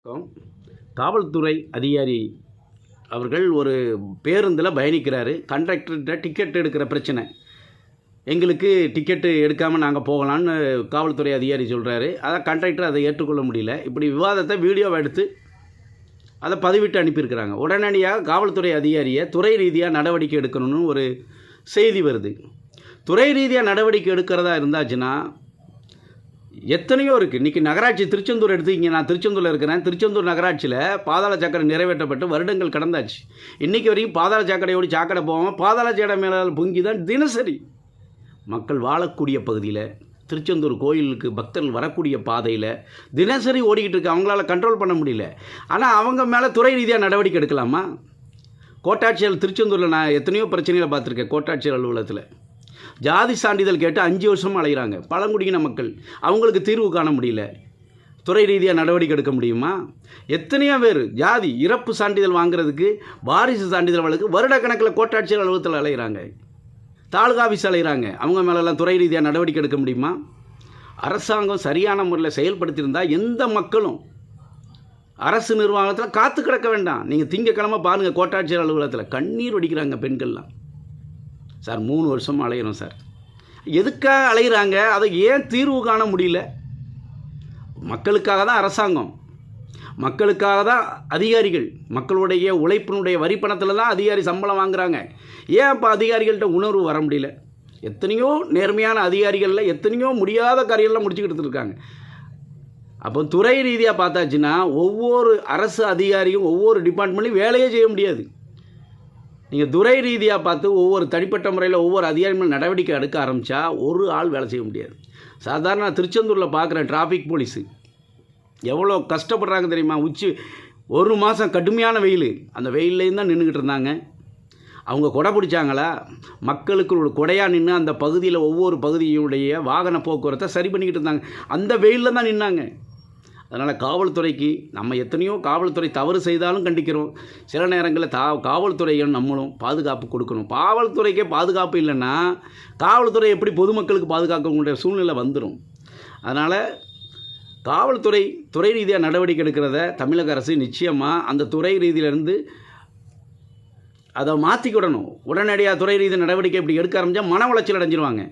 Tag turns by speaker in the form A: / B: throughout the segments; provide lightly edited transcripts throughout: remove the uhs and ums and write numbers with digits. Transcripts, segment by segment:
A: காவல்துறை அதிகாரி அவர்கள் ஒரு பேருந்தில் பயணிக்கிறாரு. கண்டக்டர்கிட்ட டிக்கெட் எடுக்கிற பிரச்சனை, எங்களுக்கு டிக்கெட்டு எடுக்காமல் நாங்கள் போகலான்னு காவல்துறை அதிகாரி சொல்கிறாரு. அதான் கண்டக்டர் அதை ஏற்றுக்கொள்ள முடியல. இப்படி விவாதத்தை வீடியோவை எடுத்து அதை பதிவிட்டு அனுப்பியிருக்கிறாங்க. உடனடியாக காவல்துறை அதிகாரியை துறை ரீதியாக நடவடிக்கை எடுக்கணும்னு ஒரு செய்தி வருது. துறை ரீதியாக நடவடிக்கை எடுக்கிறதா இருந்தாச்சுன்னா எத்தனையோ இருக்குது. இன்றைக்கி நகராட்சி திருச்செந்தூர் எடுத்துக்கிங்க. நான் திருச்செந்தூரில் இருக்கிறேன். திருச்செந்தூர் நகராட்சியில் பாதாள சாக்கடை நிறைவேற்றப்பட்டு வருடங்கள் கடந்தாச்சு. இன்றைக்கி வரைக்கும் பாதாள சாக்கடையோடு சாக்கடை போகாமல் பாதாள சாக்கடை மேலே பொங்கி தான் தினசரி மக்கள் வாழக்கூடிய பகுதியில், திருச்செந்தூர் கோயிலுக்கு பக்தர்கள் வரக்கூடிய பாதையில் தினசரி ஓடிக்கிட்டு இருக்கு. அவங்களால கண்ட்ரோல் பண்ண முடியல. ஆனால் அவங்க மேலே துறை ரீதியாக நடவடிக்கை எடுக்கலாமா? கோட்டாட்சியர் திருச்செந்தூரில் நான் எத்தனையோ பிரச்சனைகளை பார்த்துருக்கேன். கோட்டாட்சியர் அலுவலகத்தில் ஜாதி சான்றிதழ் கேட்டு 5 வருஷமாக அலைகிறாங்க பழங்குடியின மக்கள். அவங்களுக்கு தீர்வு காண முடியல. துறை ரீதியாக நடவடிக்கை எடுக்க முடியுமா? எத்தனையோ பேர் ஜாதி இறப்பு சான்றிதழ் வாங்குறதுக்கு, வாரிசு சான்றிதழ் வழக்கு வருடக்கணக்கில் கோட்டாட்சியர் அலுவலகத்தில் அலைகிறாங்க, தாலுகா ஆஃபீஸ் அலைகிறாங்க. அவங்க மேலெல்லாம் துறை ரீதியாக நடவடிக்கை எடுக்க முடியுமா? அரசாங்கம் சரியான முறையில் செயல்படுத்தியிருந்தால் எந்த மக்களும் அரசு நிர்வாகத்தில் காத்து கிடக்க வேண்டாம். நீங்கள் திங்கக்கிழமை பாருங்கள், கோட்டாட்சியர் அலுவலகத்தில் கண்ணீர் வடிக்கிறாங்க பெண்கள்லாம். சார் 3 வருஷமாக அலைகிறோம் சார். எதுக்காக அலைகிறாங்க? அதை ஏன் தீர்வு காண முடியல? மக்களுக்காக தான் அரசாங்கம், மக்களுக்காக தான் அதிகாரிகள், மக்களுடைய உழைப்பினுடைய வரி பணத்தில் தான் அதிகாரி சம்பளம் வாங்குகிறாங்க. ஏன் இப்போ அதிகாரிகள்கிட்ட உணர்வு வர முடியல? எத்தனையோ நேர்மையான அதிகாரிகளில் எத்தனையோ முடியாத காரியெல்லாம் முடிச்சுக்கிட்டு இருக்காங்க. அப்போ துறை ரீதியாக பார்த்தாச்சுன்னா ஒவ்வொரு அரசு அதிகாரியும் ஒவ்வொரு டிபார்ட்மெண்ட்லையும் வேலையே செய்ய முடியாது. நீங்கள் துறை ரீதியாக பார்த்து ஒவ்வொரு தனிப்பட்ட முறையில் ஒவ்வொரு அதிகாரி மேலே நடவடிக்கை எடுக்க ஆரம்பித்தா ஒரு ஆள் வேலை செய்ய முடியாது. சாதாரண திருச்செந்தூரில் பார்க்குறேன், டிராஃபிக் போலீஸு எவ்வளோ கஷ்டப்படுறாங்க தெரியுமா? ஒரு மாதம் கடுமையான வெயில், அந்த வெயில்லையும் தான் நின்றுக்கிட்டு இருந்தாங்க. அவங்க கொடை பிடிச்சாங்களா? மக்களுக்கு ஒரு கொடையாக நின்று அந்த பகுதியில் ஒவ்வொரு பகுதியுடைய வாகன போக்குவரத்தை சரி பண்ணிக்கிட்டு இருந்தாங்க. அந்த வெயிலில் தான் நின்னாங்க. அதனால் காவல்துறைக்கு நம்ம எத்தனையோ காவல்துறை தவறு செய்தாலும் கண்டிக்கிறோம். சில நேரங்களில் காவல்துறைகள் நம்மளும் பாதுகாப்பு கொடுக்கணும். காவல்துறைக்கே பாதுகாப்பு இல்லைன்னா காவல்துறை எப்படி பொதுமக்களுக்கு பாதுகாக்கக்கூடிய சூழ்நிலை வந்துடும். அதனால் காவல்துறை துறை ரீதியாக நடவடிக்கை எடுக்கிறத தமிழக அரசு நிச்சயமாக அந்த துறை ரீதியிலேருந்து அதை மாற்றிக்கிடணும். உடனடியாக துறை ரீதியாக நடவடிக்கை இப்படி எடுக்க ஆரம்பித்தா மன உளைச்சல் அடைஞ்சிருவாங்க.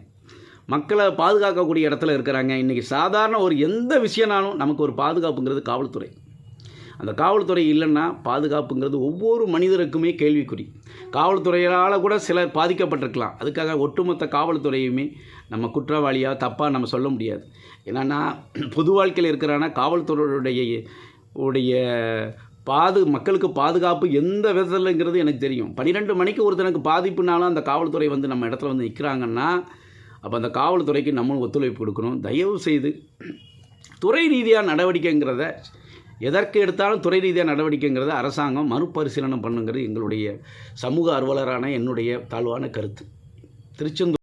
A: மக்களை பாதுகாக்கக்கூடிய இடத்துல இருக்கிறாங்க. இன்றைக்கி சாதாரண ஒரு எந்த விஷயம்னாலும் நமக்கு ஒரு பாதுகாப்புங்கிறது காவல்துறை. அந்த காவல்துறை இல்லைன்னா பாதுகாப்புங்கிறது ஒவ்வொரு மனிதருக்குமே கேள்விக்குறி. காவல்துறையால் கூட சிலர் பாதிக்கப்பட்டிருக்கலாம். அதுக்காக ஒட்டுமொத்த காவல்துறையுமே நம்ம குற்றவாளியாக தப்பாக நம்ம சொல்ல முடியாது. ஏன்னா நான் பொது வாழ்க்கையில் இருக்கிறான்னா காவல்துறையுடைய மக்களுக்கு பாதுகாப்பு எந்த விதத்தில்ங்கிறது எனக்கு தெரியும். 12 மணிக்கு ஒருத்தனுக்கு பாதிப்புனாலும் அந்த காவல்துறை வந்து நம்ம இடத்துல வந்து நிற்கிறாங்கன்னா அப்போ அந்த காவல்துறைக்கு நம்மளும் ஒத்துழைப்பு கொடுக்கணும். தயவு செய்து துறை ரீதியாக நடவடிக்கைங்கிறத எதற்கு எடுத்தாலும் துறை ரீதியாக நடவடிக்கைங்கிறத அரசாங்கம் மறுபரிசீலனை பண்ணுங்கிறது எங்களுடைய சமூக ஆர்வலரான என்னுடைய தாழ்வான கருத்து. திருச்செந்தூர்